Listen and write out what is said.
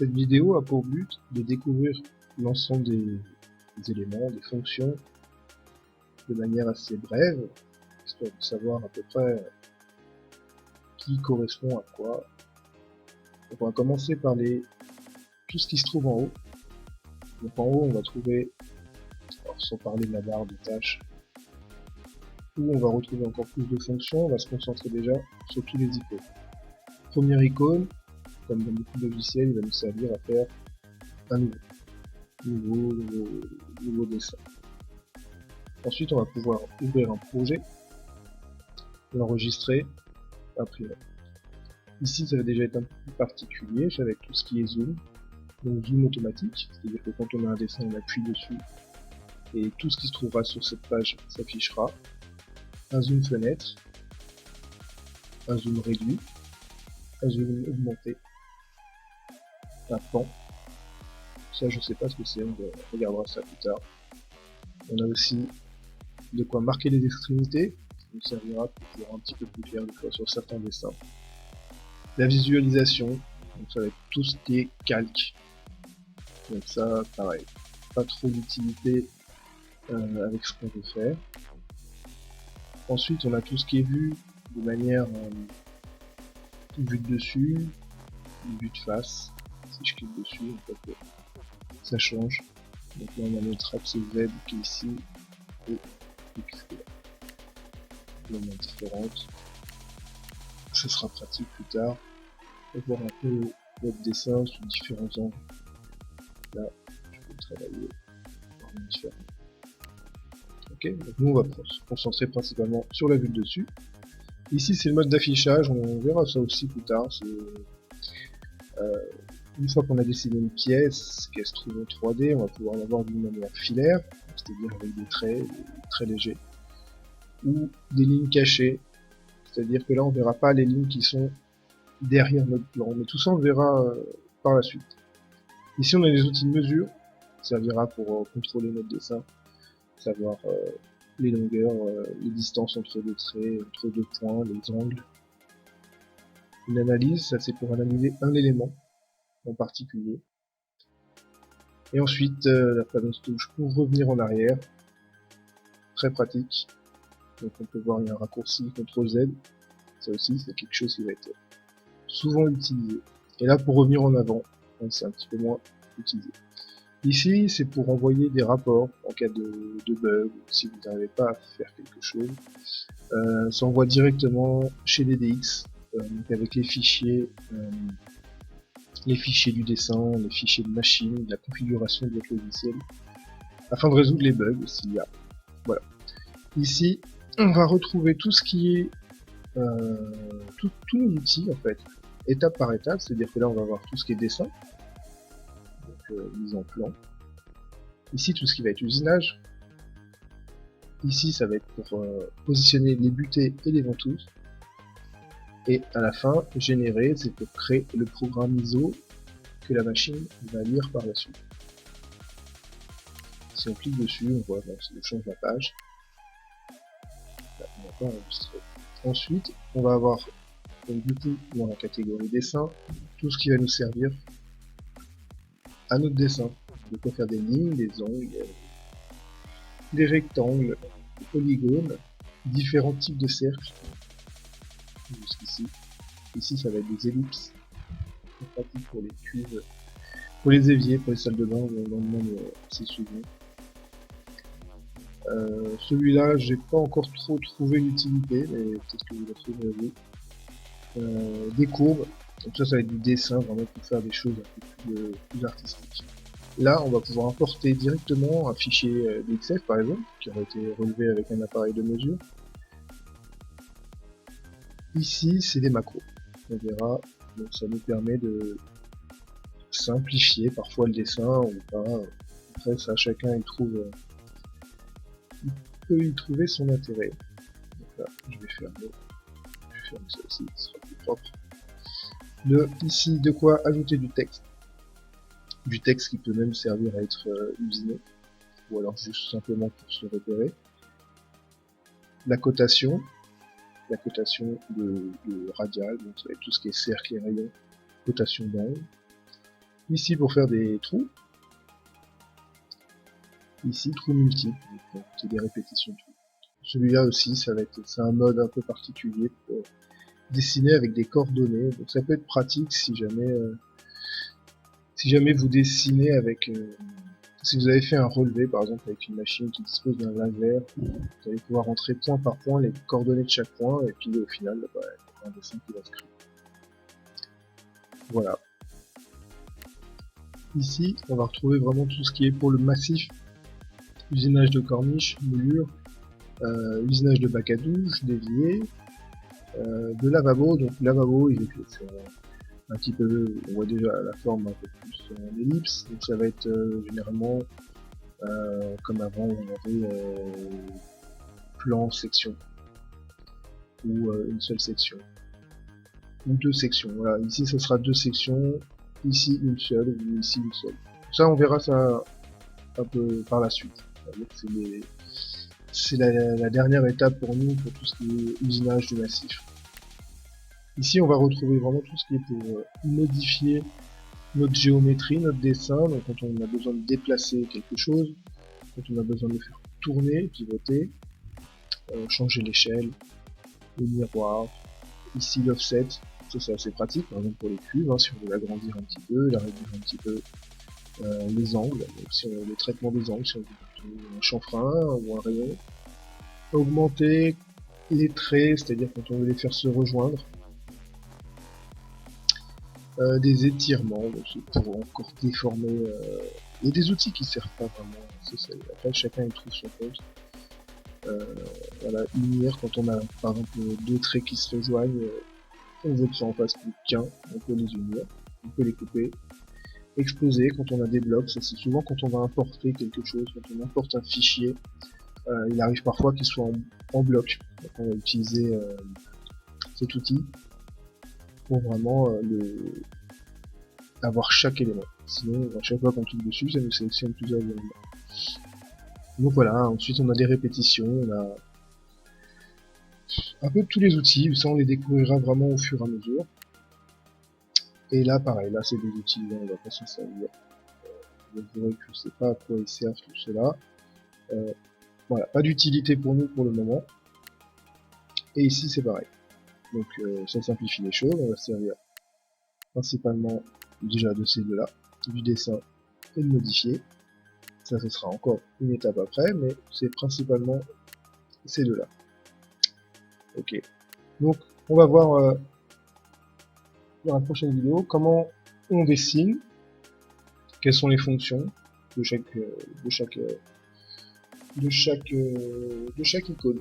Cette vidéo a pour but de découvrir l'ensemble des éléments, des fonctions, de manière assez brève, histoire de savoir à peu près qui correspond à quoi. Donc on va commencer par tout ce qui se trouve en haut. Donc en haut on va trouver, alors sans parler de la barre de tâches, où on va retrouver encore plus de fonctions. On va se concentrer déjà sur tous les icônes. Première icône, comme dans beaucoup de logiciels, il va nous servir à faire un nouveau dessin. Ensuite, on va pouvoir ouvrir un projet, l'enregistrer, imprimer. Ici, ça va déjà être un peu plus particulier, avec tout ce qui est zoom. Donc zoom automatique, c'est-à-dire que quand on a un dessin, on appuie dessus et tout ce qui se trouvera sur cette page s'affichera. Un zoom fenêtre, un zoom réduit, un zoom augmenté, un pan. Ça, je sais pas ce que c'est, on regardera ça plus tard. On a aussi de quoi marquer les extrémités, ça nous servira pour voir un petit peu plus clair des fois sur certains dessins. La visualisation, donc ça va être tout ce qui est calque. Donc ça, pareil, pas trop d'utilité avec ce qu'on veut faire. Ensuite, on a tout ce qui est vu de manière vue de dessus, vue de face. Si je clique dessus, en fait, ça change. Donc là, on a notre axe Z qui est ici et X qui est là. De manière différente. Ce sera pratique plus tard pour voir un peu notre dessin sous différents angles. Là, je peux travailler en différent. Ok, donc nous on va se concentrer principalement sur la vue de dessus. Ici c'est le mode d'affichage, on verra ça aussi plus tard. Une fois qu'on a dessiné une pièce, qu'elle se trouve en 3D, on va pouvoir l'avoir d'une manière filaire, c'est-à-dire avec des traits très légers, ou des lignes cachées, c'est-à-dire que là on verra pas les lignes qui sont derrière notre plan, mais tout ça on le verra par la suite. Ici on a les outils de mesure, ça servira pour contrôler notre dessin, savoir les longueurs, les distances entre deux traits, entre deux points, les angles. Une analyse, ça c'est pour analyser un élément en particulier. Et ensuite la fameuse touche pour revenir en arrière, très pratique. Donc on peut voir il y a un raccourci CTRL Z, ça aussi c'est quelque chose qui va être souvent utilisé. Et là pour revenir en avant, c'est un petit peu moins utilisé. Ici c'est pour envoyer des rapports en cas de bug, si vous n'arrivez pas à faire quelque chose. Ça envoie directement chez DDX, donc avec les fichiers du dessin, les fichiers de machine, la configuration de votre logiciel, afin de résoudre les bugs s'il y a. Voilà. Ici, on va retrouver tout ce qui est tous nos outils en fait, étape par étape, c'est-à-dire que là on va voir tout ce qui est dessin, donc mise en plan. Ici tout ce qui va être usinage. Ici ça va être pour positionner les butées et les ventouses. Et à la fin, générer, c'est pour créer le programme ISO que la machine va lire par la suite. Si on clique dessus, on voit, bon, ça change la page. Là, on va pas enregistrer. Ensuite, on va avoir, donc du coup, dans la catégorie dessin, tout ce qui va nous servir à notre dessin. On peut faire des lignes, des angles, des rectangles, des polygones, différents types de cercles. Jusqu'ici. Ici, ça va être des ellipses. C'est pratique pour les cuves, pour les éviers, pour les salles de bain, on en demande assez souvent. Celui-là, j'ai pas encore trop trouvé l'utilité, mais peut-être que vous la trouverez vous. Des courbes, donc ça va être du dessin, vraiment pour faire des choses un peu plus artistiques. Là, on va pouvoir importer directement un fichier DXF par exemple, qui aurait été relevé avec un appareil de mesure. Ici, c'est des macros, on verra, donc ça nous permet de simplifier parfois le dessin ou pas. Après, ça, chacun y trouve, il peut y trouver son intérêt. Donc là, je vais fermer ça aussi, ce sera plus propre. Ici, de quoi ajouter du texte. Du texte qui peut même servir à être usiné, ou alors juste simplement pour se repérer. La cotation de radial, donc ça va être tout ce qui est cercle et rayon, cotation d'angle. Ici pour faire des trous. Ici trous multiples, c'est des répétitions de trous. Celui-là aussi, c'est un mode un peu particulier pour dessiner avec des coordonnées. Donc ça peut être pratique si jamais vous dessinez avec si vous avez fait un relevé par exemple avec une machine qui dispose d'un laser, vous allez pouvoir entrer point par point les coordonnées de chaque point et puis au final bah, il y a un dessin qui va se créer. Voilà. Ici on va retrouver vraiment tout ce qui est pour le massif, usinage de corniches, moulures, usinage de bac à douche, d'évier, de lavabo. Donc lavabo c'est un petit peu, on voit déjà la forme un peu plus en ellipse, donc ça va être généralement comme avant on avait plan section ou une seule section ou deux sections. Voilà, ici ce sera deux sections, ici une seule ou ici une seule. Ça on verra ça un peu par la suite. C'est la dernière étape pour nous pour tout ce qui est usinage du massif. Ici on va retrouver vraiment tout ce qui est pour modifier notre géométrie, notre dessin, donc quand on a besoin de déplacer quelque chose, quand on a besoin de le faire tourner, pivoter, changer l'échelle, le miroir, ici l'offset, ça c'est assez pratique, par exemple pour les cuves, hein, si on veut l'agrandir un petit peu, la réduire un petit peu, les angles, donc si on, le traitement des angles, si on veut un chanfrein ou un rayon, augmenter les traits, c'est-à-dire quand on veut les faire se rejoindre, des étirements, donc pour encore déformer. Il y a des outils qui servent pas vraiment. Après, chacun y trouve son compte. Voilà, unir quand on a par exemple deux traits qui se rejoignent, on veut que ça en fasse plus qu'un, on peut les unir, on peut les couper. Exposer quand on a des blocs, ça c'est souvent quand on va importer quelque chose, quand on importe un fichier, il arrive parfois qu'il soit en bloc. Donc on va utiliser cet outil pour vraiment avoir chaque élément. Sinon, à chaque fois qu'on clique dessus, ça nous sélectionne plusieurs éléments. Donc voilà, ensuite on a des répétitions, on a un peu tous les outils, ça on les découvrira vraiment au fur et à mesure. Et là pareil, là c'est des outils, là, on va pas s'en servir. Vous verrez que je sais pas à quoi ils servent tout cela. Voilà, pas d'utilité pour nous pour le moment. Et ici c'est pareil. Donc ça simplifie les choses, on va servir principalement déjà de ces deux-là, du dessin et de modifier. Ça ce sera encore une étape après, mais c'est principalement ces deux-là. Ok. Donc on va voir dans la prochaine vidéo comment on dessine, quelles sont les fonctions de chaque icône.